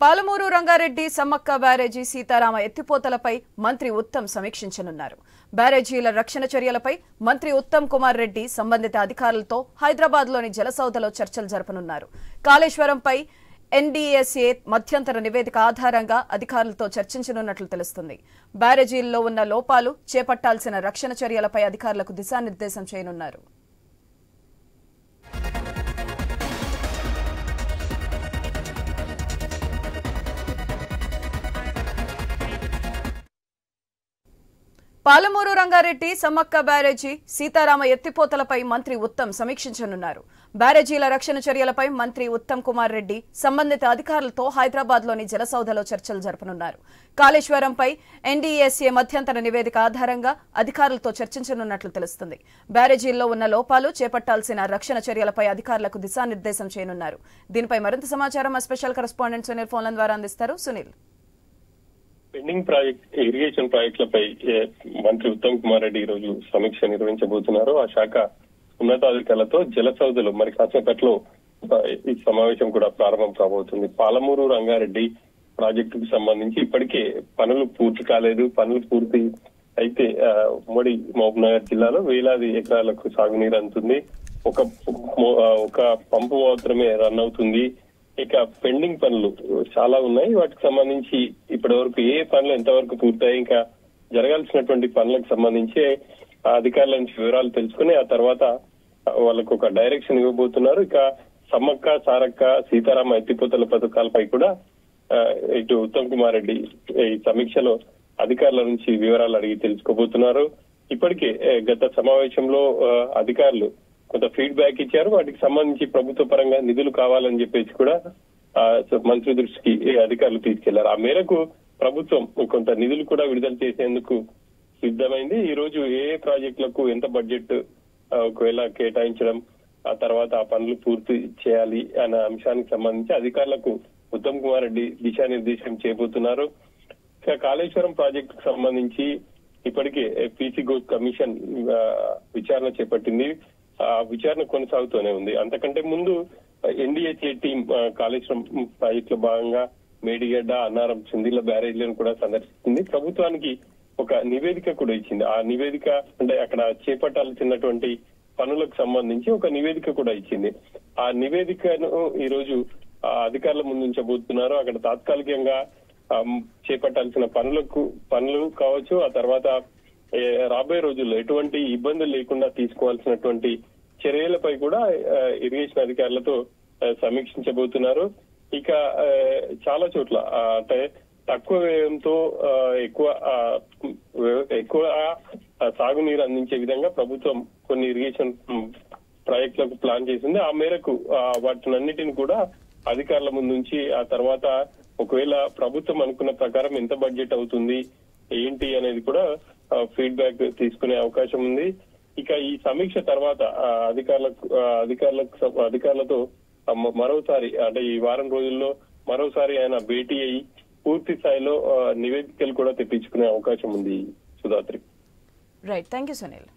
పాలమూరు రంగారెడ్డి సమ్మక్క బ్యారేజీ సీతారామ ఎత్తిపోతలపై మంత్రి ఉత్తమ్ సమీక్షించనున్నారు. బ్యారేజీల రక్షణ చర్యలపై మంత్రి ఉత్తమ్ కుమార్ రెడ్డి సంబంధిత అధికారులతో హైదరాబాద్లోని జలసౌధలో చర్చలు జరపనున్నారు. కాళేశ్వరంపై ఎన్డీఎస్ఏ మధ్యంతర నివేదిక ఆధారంగా అధికారులతో చర్చించనున్నట్లు తెలుస్తుంది. బ్యారేజీల్లో ఉన్న లోపాలు, చేపట్టాల్సిన రక్షణ చర్యలపై అధికారులకు దిశానిర్దేశం చేయనున్నారు. పాలమూరు రంగారెడ్డి సమ్మక్క బ్యారేజీ సీతారామ ఎత్తిపోతలపై మంత్రి ఉత్తమ్ సమీక్షించనున్నారు. బ్యారేజీల రక్షణ చర్యలపై మంత్రి ఉత్తమ్ కుమార్ రెడ్డి సంబంధిత అధికారులతో హైదరాబాద్లోని జలసౌధలో చర్చలు జరపనున్నారు. కాళేశ్వరంపై ఎన్డీఎస్ఏ మధ్యంతర నివేదిక ఆధారంగా అధికారులతో చర్చించనున్నట్లు తెలుస్తుంది. బ్యారేజీల్లో ఉన్న లోపాలు, చేపట్టాల్సిన రక్షణ చర్యలపై అధికారులకు దిశానిర్దేశం చేయనున్నారు. దీనిపై మరింత సమాచారం మా స్పెషల్ కరెస్పాండెంట్ సునీల్ ఫోన్ల ద్వారా అందిస్తారు. సునీల్, పెండింగ్ ప్రాజెక్ట్ ఇరిగేషన్ ప్రాజెక్టులపై మంత్రి ఉత్తమ్ కుమార్ రెడ్డి ఈ రోజు సమీక్ష నిర్వహించబోతున్నారు. ఆ శాఖ ఉన్నతాధికారులతో జలసౌధలో మరి కాసేపట్లో ఈ సమావేశం కూడా ప్రారంభం కాబోతుంది. పాలమూరు రంగారెడ్డి ప్రాజెక్టుకు సంబంధించి ఇప్పటికే పనులు పూర్తి కాలేదు. పనులు పూర్తి అయితే ఉమ్మడి మహబూబ్నగర్ జిల్లాలో వేలాది ఎకరాలకు సాగునీరు అందుతుంది. ఒక పంపు మాత్రమే రన్ అవుతుంది. ఇక పెండింగ్ పనులు చాలా ఉన్నాయి. వాటికి సంబంధించి ఇప్పటి వరకు ఏ పనులు ఎంతవరకు పూర్తయి, ఇంకా జరగాల్సినటువంటి పనులకు సంబంధించి అధికారుల నుంచి వివరాలు తెలుసుకుని ఆ తర్వాత వాళ్ళకు ఒక డైరెక్షన్ ఇవ్వబోతున్నారు. ఇక సమ్మక్క, సారక్క, సీతారామ ఎత్తిపోతల పథకాలపై కూడా ఇటు ఉత్తమ్ కుమార్ రెడ్డి ఈ సమీక్షలో అధికారుల నుంచి వివరాలు అడిగి తెలుసుకోబోతున్నారు. ఇప్పటికే గత సమావేశంలో అధికారులు కొంత ఫీడ్బ్యాక్ ఇచ్చారు. వాటికి సంబంధించి ప్రభుత్వ పరంగా నిధులు కావాలని చెప్పేసి కూడా మంత్రి దృష్టికి అధికారులు తీసుకెళ్లారు. ఆ మేరకు ప్రభుత్వం కొంత నిధులు కూడా విడుదల చేసేందుకు సిద్ధమైంది. ఈ రోజు ఏ ప్రాజెక్టులకు ఎంత బడ్జెట్ ఒకవేళ కేటాయించడం, ఆ తర్వాత ఆ పనులు పూర్తి చేయాలి అనే అంశానికి సంబంధించి అధికారులకు ఉత్తమ్ కుమార్ రెడ్డి దిశానిర్దేశం చేయబోతున్నారు. కాళేశ్వరం ప్రాజెక్టుకు సంబంధించి ఇప్పటికే పీసీ ఘోష్ కమిషన్ విచారణ చేపట్టింది. ఆ విచారణ కొనసాగుతూనే ఉంది. అంతకంటే ముందు ఎన్డీఎస్ఏ టీం కాళేశ్వరం ప్రాజెక్ట్ లో భాగంగా మేడిగడ్డ, అన్నారం, చిందిళ్ల బ్యారేజ్లను కూడా సందర్శించింది. ప్రభుత్వానికి ఒక నివేదిక కూడా ఇచ్చింది. ఆ నివేదిక అంటే అక్కడ చేపట్టాల్సినటువంటి పనులకు సంబంధించి ఒక నివేదిక కూడా ఇచ్చింది. ఆ నివేదికను ఈ రోజు అధికారుల ముందు ఉంచబోతున్నారు. అక్కడ తాత్కాలికంగా చేపట్టాల్సిన పనులు కావచ్చు, ఆ తర్వాత రాబోయే రోజుల్లో ఎటువంటి ఇబ్బందులు లేకుండా తీసుకోవాల్సినటువంటి చర్యలపై కూడా ఇరిగేషన్ అధికారులతో సమీక్షించబోతున్నారు. ఇక చాలా చోట్ల అంటే తక్కువ వ్యయంతో ఎక్కువ సాగునీరు అందించే విధంగా ప్రభుత్వం కొన్ని ఇరిగేషన్ ప్రాజెక్టులకు ప్లాన్ చేసింది. ఆ మేరకు వాటినన్నిటిని కూడా అధికారుల ముందుంచి ఆ తర్వాత ఒకవేళ ప్రభుత్వం అనుకున్న ప్రకారం ఎంత బడ్జెట్ అవుతుంది ఏంటి అనేది కూడా ఫీడ్బ్యాక్ తీసుకునే అవకాశం ఉంది. ఇక ఈ సమీక్ష తర్వాత అధికారులతో మరోసారి అంటే ఈ వారం రోజుల్లో మరోసారి ఆయన భేటీ అయ్యి పూర్తి స్థాయిలో నివేదికలు కూడా తెప్పించుకునే అవకాశం ఉంది. Sudhatri. Right, thank you Sunil.